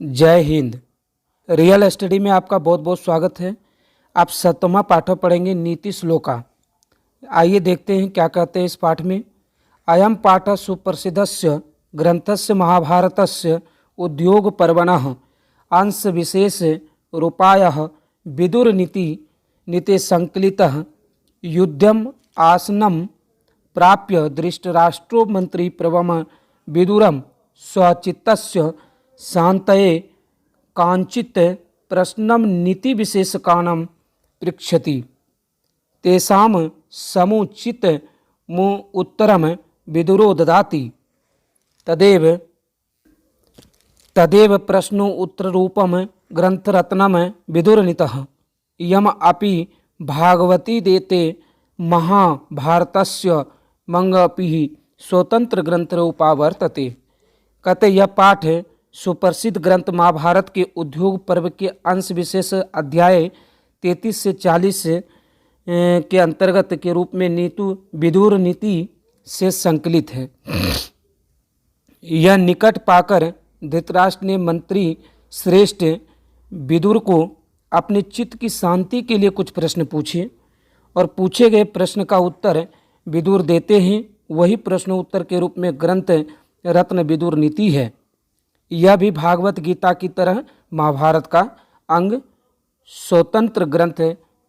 जय Hind. Real study में आपका बहुत बहुत स्वागत है। आप 7वां पाठ पढ़ेंगे नीति श्लोका। आइए देखते हैं क्या कहते हैं इस पाठ में। अयम पाठ सुप्रसिद्धस्य ग्रंथस्य महाभारतस्य उद्योग पर्वणः अंश विशेष रूपायः विदुर नीति संकलितः युद्धम आसनम प्राप्य धृतराष्ट्रो मंत्री प्रवम विदुरम स्वचित्तस्य शांतये कांचित प्रश्नम नीति विशेषकाणं पृच्छति तेषां समुचित उत्तरम विदुरो ददाति तदेव प्रश्नो उत्तररूपम ग्रंथरत्नम विदुरनीतः यम अपि भागवती देते महाभारतस्य मंगपि स्वतंत्र ग्रंथरूपा वर्तते। कहते यह पाठ सुप्रसिद्ध ग्रंथ महाभारत के उद्योग पर्व के अंश विशेष अध्याय 33 से 40 के अंतर्गत के रूप में विदुर नीति से संकलित है। यह निकट पाकर धृतराष्ट्र ने मंत्री श्रेष्ठ विदुर को अपने चित्त की शांति के लिए कुछ प्रश्न पूछे और पूछे गए प्रश्न का उत्तर विदुर देते हैं। वही प्रश्न उत्तर के रूप में ग्रंथ रत्न विदुर नीति है। यह भी भागवत गीता की तरह महाभारत का अंग स्वतंत्र ग्रंथ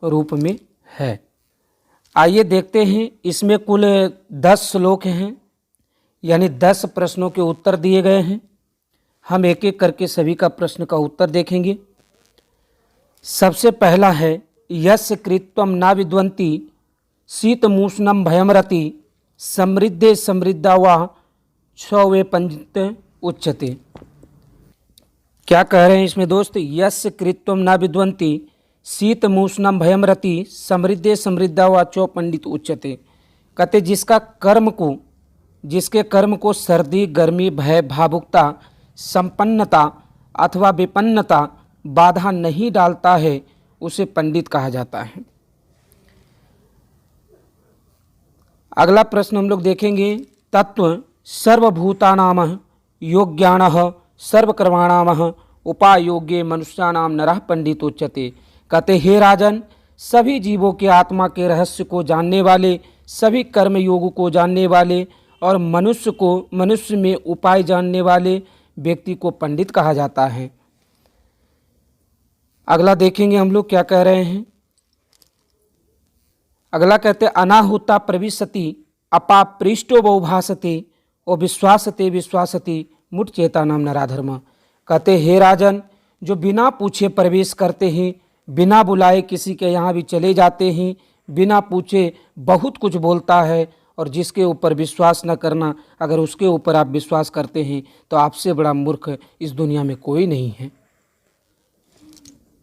रूप में है। आइए देखते हैं। इसमें कुल 10 श्लोक हैं, यानी 10 प्रश्नों के उत्तर दिए गए हैं। हम एक एक करके सभी का प्रश्न का उत्तर देखेंगे। सबसे पहला है यस्य कृत्वम न विद्वन्ति शीतमूष्णम भयमरति समृद्धे समृद्धा वा क्षवे पंडित उच्यते। क्या कह रहे हैं इसमें दोस्त? यस्य कृत्वम न विद्वन्ति शीतमूष्णम भयमरति समृद्धे समृद्धा वा क्षव पंडित उच्यते। कहते जिसके कर्म को सर्दी गर्मी भय भावुकता संपन्नता अथवा विपन्नता बाधा नहीं डालता है उसे पंडित कहा जाता है। अगला प्रश्न हम लोग देखेंगे। तत्व सर्वभूतानाम योग्यानः सर्वकर्माणाम उपायोग्ये मनुष्याणाम नरः पंडित उच्यते। कहते हे राजन, सभी जीवों के आत्मा के रहस्य को जानने वाले, सभी कर्म योग को जानने वाले और मनुष्य में उपाय जानने वाले व्यक्ति को पंडित कहा जाता है। अगला देखेंगे हम लोग क्या कह रहे हैं। अगला कहते अनाहुता प्रविशति अपापृष्टो बहुभासते और विश्वासते मुठ चेता नाम नराधर्म। कहते हे राजन, जो बिना पूछे प्रवेश करते हैं, बिना बुलाए किसी के यहाँ भी चले जाते हैं, बिना पूछे बहुत कुछ बोलता है और जिसके ऊपर विश्वास न करना, अगर उसके ऊपर आप विश्वास करते हैं तो आपसे बड़ा मूर्ख इस दुनिया में कोई नहीं है।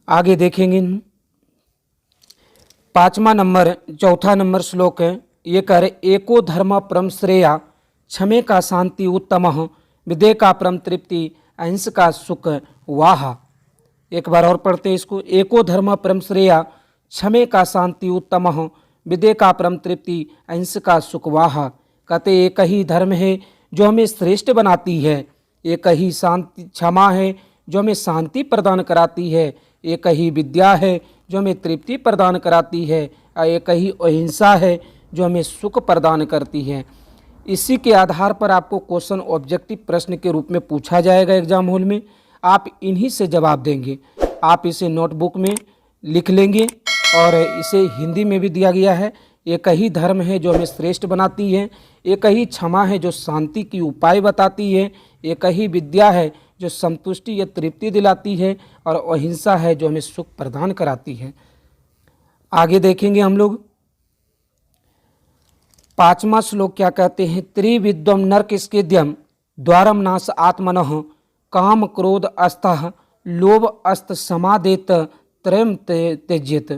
आगे देखेंगे। 4 नंबर श्लोक है। ये कह रहे एको धर्म परम श्रेया क्षमे का शांति उत्तम विदे का परम तृप्ति अहिंस का सुख वाहा। एक बार और पढ़ते हैं इसको। एको धर्म परम श्रेया क्षमे का शांति उत्तम विदे का परम तृप्ति अहिंस का सुख वाहा। कहते एक ही धर्म है जो हमें श्रेष्ठ बनाती है, एक ही शांति क्षमा है जो हमें शांति प्रदान कराती है, एक ही विद्या है जो हमें तृप्ति प्रदान कराती है, और एक ही अहिंसा है जो हमें सुख प्रदान करती है। इसी के आधार पर आपको क्वेश्चन ऑब्जेक्टिव प्रश्न के रूप में पूछा जाएगा एग्जाम हॉल में। आप इन्हीं से जवाब देंगे। आप इसे नोटबुक में लिख लेंगे और इसे हिंदी में भी दिया गया है। एक ही धर्म है जो हमें श्रेष्ठ बनाती है, एक ही क्षमा है जो शांति की उपाय बताती है, एक ही विद्या है जो संतुष्टि या तृप्ति दिलाती है, और अहिंसा है जो हमें सुख प्रदान कराती है। आगे देखेंगे हम लोग। 5वां श्लोक क्या कहते हैं। त्रिविद्वम नरक स्केद्यम द्वारम नाश आत्मनः काम क्रोध अस्तः लोभ अस्त समादेत त्रयम त्यजेत।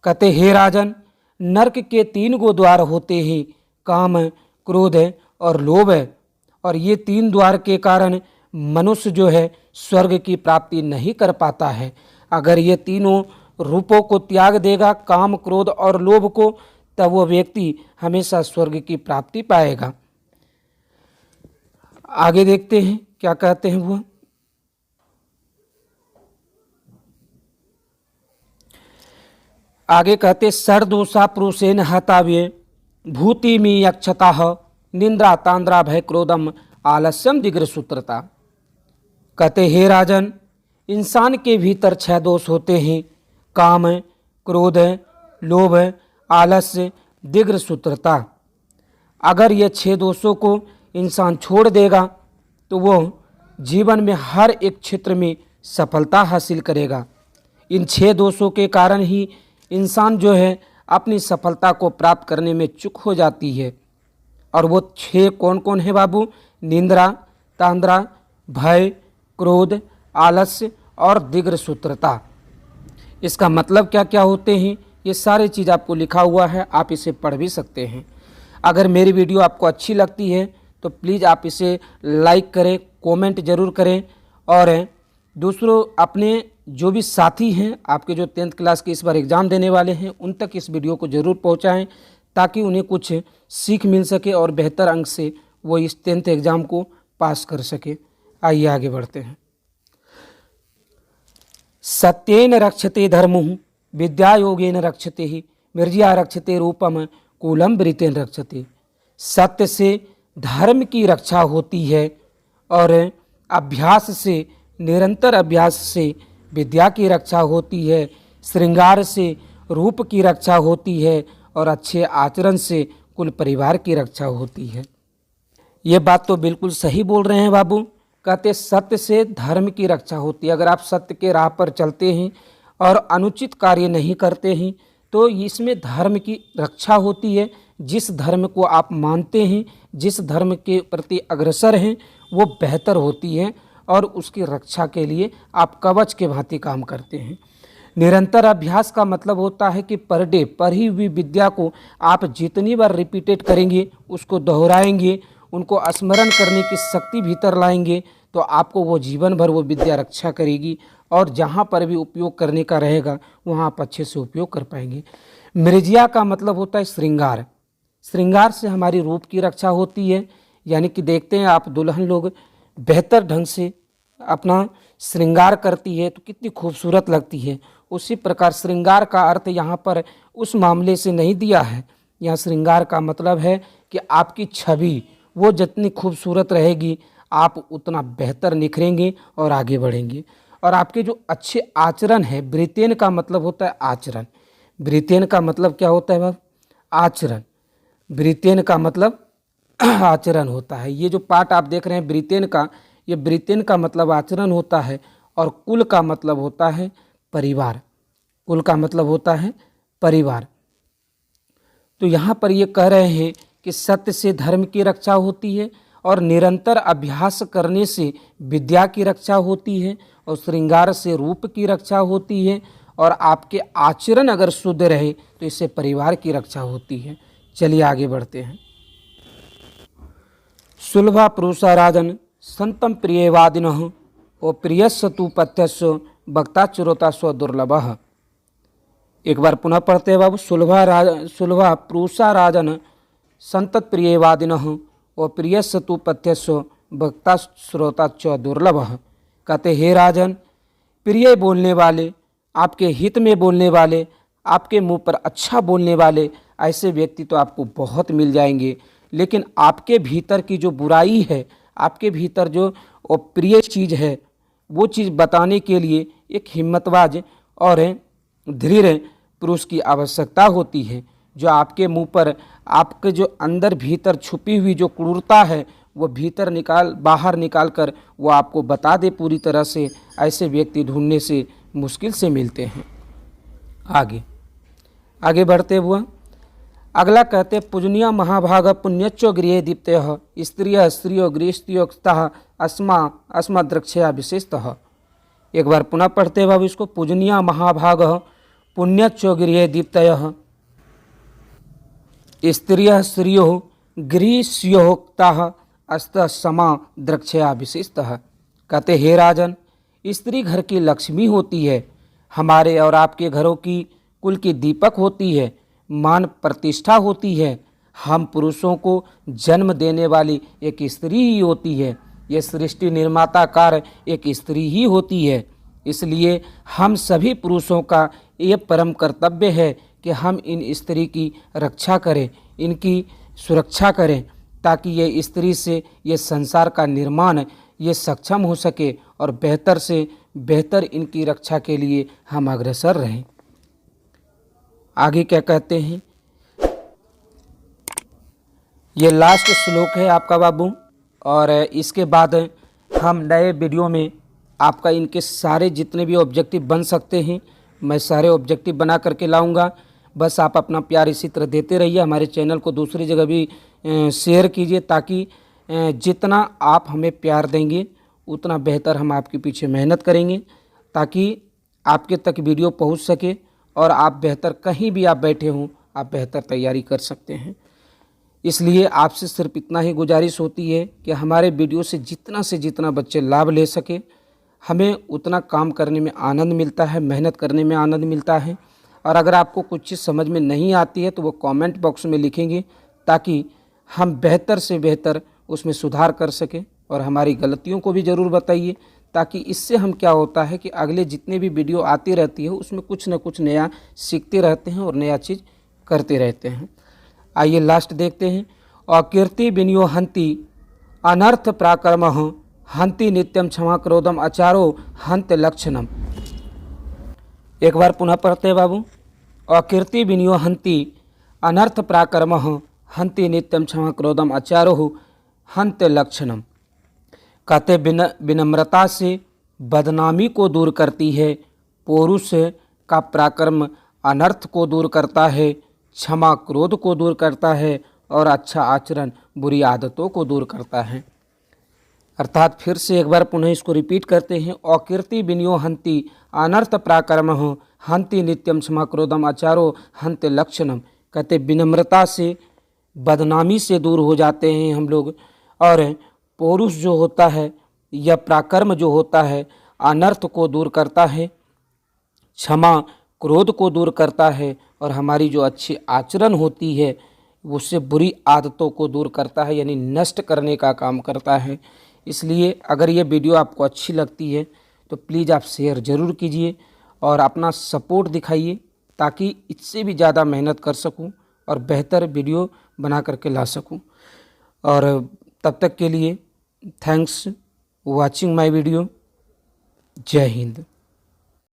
कहते हे राजन, नरक के 3 गो द्वार होते हैं, काम क्रोध और लोभ है, और ये 3 द्वार के कारण मनुष्य जो है स्वर्ग की प्राप्ति नहीं कर पाता है। अगर ये तीनों रूपों को त्याग देगा, काम क्रोध और लोभ को, तब वो व्यक्ति हमेशा स्वर्ग की प्राप्ति पाएगा। आगे देखते हैं क्या कहते हैं वो। आगे कहते सर्दोषा पुरुषेन हताव्ये भूतिमी यक्षता निंद्रा तांद्रा भय क्रोधम आलस्यम दिग्र सूत्रता। कहते हे राजन, इंसान के भीतर 6 दोष होते हैं, काम है, क्रोध है, लोभ है, आलस्य, दिग्र सूत्रता। अगर ये 6 दोषों को इंसान छोड़ देगा तो वो जीवन में हर एक क्षेत्र में सफलता हासिल करेगा। इन 6 दोषों के कारण ही इंसान जो है अपनी सफलता को प्राप्त करने में चूक हो जाती है। और वो 6 कौन कौन है बाबू? निंद्रा, तांद्रा, भय, क्रोध, आलस्य और दिग्र सूत्रता। इसका मतलब क्या क्या होते हैं ये सारी चीज़ आपको लिखा हुआ है, आप इसे पढ़ भी सकते हैं। अगर मेरी वीडियो आपको अच्छी लगती है तो प्लीज़ आप इसे लाइक करें, कमेंट ज़रूर करें और दूसरों अपने जो भी साथी हैं आपके जो 10th क्लास के इस बार एग्ज़ाम देने वाले हैं उन तक इस वीडियो को ज़रूर पहुंचाएं ताकि उन्हें कुछ सीख मिल सके और बेहतर अंक से वो इस 10th एग्ज़ाम को पास कर सके। आइए आगे बढ़ते हैं। सत्येन रक्षते धर्मः विद्या योगेन रक्षते ही मिर्जिया रक्षते रूपम कूलम वृतेन रक्षते। सत्य से धर्म की रक्षा होती है और अभ्यास से, निरंतर अभ्यास से विद्या की रक्षा होती है, श्रृंगार से रूप की रक्षा होती है और अच्छे आचरण से कुल परिवार की रक्षा होती है। ये बात तो बिल्कुल सही बोल रहे हैं बाबू। कहते सत्य से धर्म की रक्षा होती है। अगर आप सत्य के राह पर चलते हैं और अनुचित कार्य नहीं करते हैं तो इसमें धर्म की रक्षा होती है। जिस धर्म को आप मानते हैं, जिस धर्म के प्रति अग्रसर हैं वो बेहतर होती है और उसकी रक्षा के लिए आप कवच के भांति काम करते हैं। निरंतर अभ्यास का मतलब होता है कि पर डे पढ़ी हुई विद्या को आप जितनी बार रिपीटेड करेंगे, उसको दोहराएंगे, उनको स्मरण करने की शक्ति भीतर लाएंगे तो आपको वो जीवन भर वो विद्या रक्षा करेगी और जहाँ पर भी उपयोग करने का रहेगा वहाँ आप अच्छे से उपयोग कर पाएंगे। मृजिया का मतलब होता है श्रृंगार। श्रृंगार से हमारी रूप की रक्षा होती है, यानी कि देखते हैं आप दुल्हन लोग बेहतर ढंग से अपना श्रृंगार करती है तो कितनी खूबसूरत लगती है। उसी प्रकार श्रृंगार का अर्थ यहाँ पर उस मामले से नहीं दिया है। यहाँ श्रृंगार का मतलब है कि आपकी छवि वो जितनी खूबसूरत रहेगी आप उतना बेहतर निखरेंगे और आगे बढ़ेंगे। और आपके जो अच्छे आचरण है, ब्रितेन का मतलब होता है आचरण। ब्रितेन का मतलब क्या होता है बाब? आचरण। ब्रितेन का मतलब आचरण होता है। ये जो पाठ आप देख रहे हैं ब्रितेन का, ये ब्रितेन का मतलब आचरण होता है और कुल का मतलब होता है परिवार। कुल का मतलब होता है परिवार। तो यहाँ पर ये कह रहे हैं कि सत्य से धर्म की रक्षा होती है और निरंतर अभ्यास करने से विद्या की रक्षा होती है और श्रृंगार से रूप की रक्षा होती है और आपके आचरण अगर शुद्ध रहे तो इससे परिवार की रक्षा होती है। चलिए आगे बढ़ते हैं। सुलभा पुरुषा राजन संतम प्रियवादिनः और प्रियस्स तु पथ्यस्स भक्ता चुरोता स्व दुर्लभः। एक बार पुनः पढ़ते हैं बाबू। सुलभा पुरुषा राजन संतत प्रियवादिनः और प्रियस्स तु पथ्यस्स भक्ता श्रोता च दुर्लभः। कहते हे राजन, प्रिय बोलने वाले, आपके हित में बोलने वाले, आपके मुंह पर अच्छा बोलने वाले ऐसे व्यक्ति तो आपको बहुत मिल जाएंगे, लेकिन आपके भीतर की जो बुराई है, आपके भीतर जो अप्रिय चीज़ है वो चीज़ बताने के लिए एक हिम्मतवाज और धीर पुरुष की आवश्यकता होती है, जो आपके मुंह पर आपके जो अंदर भीतर छुपी हुई जो क्रूरता है वो बाहर निकाल कर वो आपको बता दे पूरी तरह से। ऐसे व्यक्ति ढूंढने से मुश्किल से मिलते हैं। आगे बढ़ते हुए अगला कहते पूजनीय महाभाग पुण्यच्चो गृह दीप्तः स्त्रिय स्त्रियो गृहस्त्योक्तः अस्मद्रक्षया विशेषतः। एक बार पुनः पढ़ते हुए अब इसको। पूजनीय महाभाग पुण्यच्चो गृह दीप्तः स्त्रिय स्त्रियो गृहस्योक्तः अस्तसमा द्रक्षया विशेषतः। कहते हे राजन, स्त्री घर की लक्ष्मी होती है, हमारे और आपके घरों की कुल की दीपक होती है, मान प्रतिष्ठा होती है। हम पुरुषों को जन्म देने वाली एक स्त्री ही होती है। ये सृष्टि निर्माता कार एक स्त्री ही होती है। इसलिए हम सभी पुरुषों का ये परम कर्तव्य है कि हम इन स्त्री की रक्षा करें, इनकी सुरक्षा करें, ताकि ये स्त्री से ये संसार का निर्माण ये सक्षम हो सके और बेहतर से बेहतर इनकी रक्षा के लिए हम अग्रसर रहें। आगे क्या कहते हैं, ये लास्ट श्लोक है आपका बाबू, और इसके बाद हम नए वीडियो में आपका इनके सारे जितने भी ऑब्जेक्टिव बन सकते हैं मैं सारे ऑब्जेक्टिव बना करके लाऊंगा। बस आप अपना प्यार इसी तरह देते रहिए, हमारे चैनल को दूसरी जगह भी शेयर कीजिए, ताकि जितना आप हमें प्यार देंगे उतना बेहतर हम आपके पीछे मेहनत करेंगे, ताकि आपके तक वीडियो पहुंच सके और आप बेहतर कहीं भी आप बैठे हों आप बेहतर तैयारी कर सकते हैं। इसलिए आपसे सिर्फ इतना ही गुजारिश होती है कि हमारे वीडियो से जितना बच्चे लाभ ले सके, हमें उतना काम करने में आनंद मिलता है, मेहनत करने में आनंद मिलता है। और अगर आपको कुछ चीज़ समझ में नहीं आती है तो वो कमेंट बॉक्स में लिखेंगे, ताकि हम बेहतर से बेहतर उसमें सुधार कर सकें, और हमारी गलतियों को भी ज़रूर बताइए, ताकि इससे हम क्या होता है कि अगले जितने भी वीडियो आती रहती है उसमें कुछ न कुछ नया सीखते रहते हैं और नया चीज़ करते रहते हैं। आइए लास्ट देखते हैं। अकीर्ति विनियो हंति अनर्थ प्राकर्म हंति नित्यम क्षमा क्रोधम आचारो हंत लक्षणम। एक बार पुनः पढ़ते हैं बाबू। अकीर्ति विनियो हंति अनर्थ प्राकर्म हंति नित्यम क्षमा क्रोधम आचारो हंत लक्षणम। कहते विनम्रता से बदनामी को दूर करती है, पौरुष का पराक्रम अनर्थ को दूर करता है, क्षमा क्रोध को दूर करता है, और अच्छा आचरण बुरी आदतों को दूर करता है। अर्थात फिर से एक बार पुनः इसको रिपीट करते हैं। अकीर्ति विनियो हंति अनर्थ पराक्रम हंति नित्यम क्षमा क्रोधम आचारो हंत लक्षणम। कहते विनम्रता से बदनामी से दूर हो जाते हैं हम लोग, और पौरुष जो होता है या पराक्रम जो होता है अनर्थ को दूर करता है, क्षमा क्रोध को दूर करता है, और हमारी जो अच्छी आचरण होती है उससे बुरी आदतों को दूर करता है, यानी नष्ट करने का काम करता है। इसलिए अगर ये वीडियो आपको अच्छी लगती है तो प्लीज़ आप शेयर ज़रूर कीजिए और अपना सपोर्ट दिखाइए, ताकि इससे भी ज़्यादा मेहनत कर सकूं और बेहतर वीडियो बना करके ला सकूं। और तब तक के लिए थैंक्स वॉचिंग माय वीडियो। जय हिंद।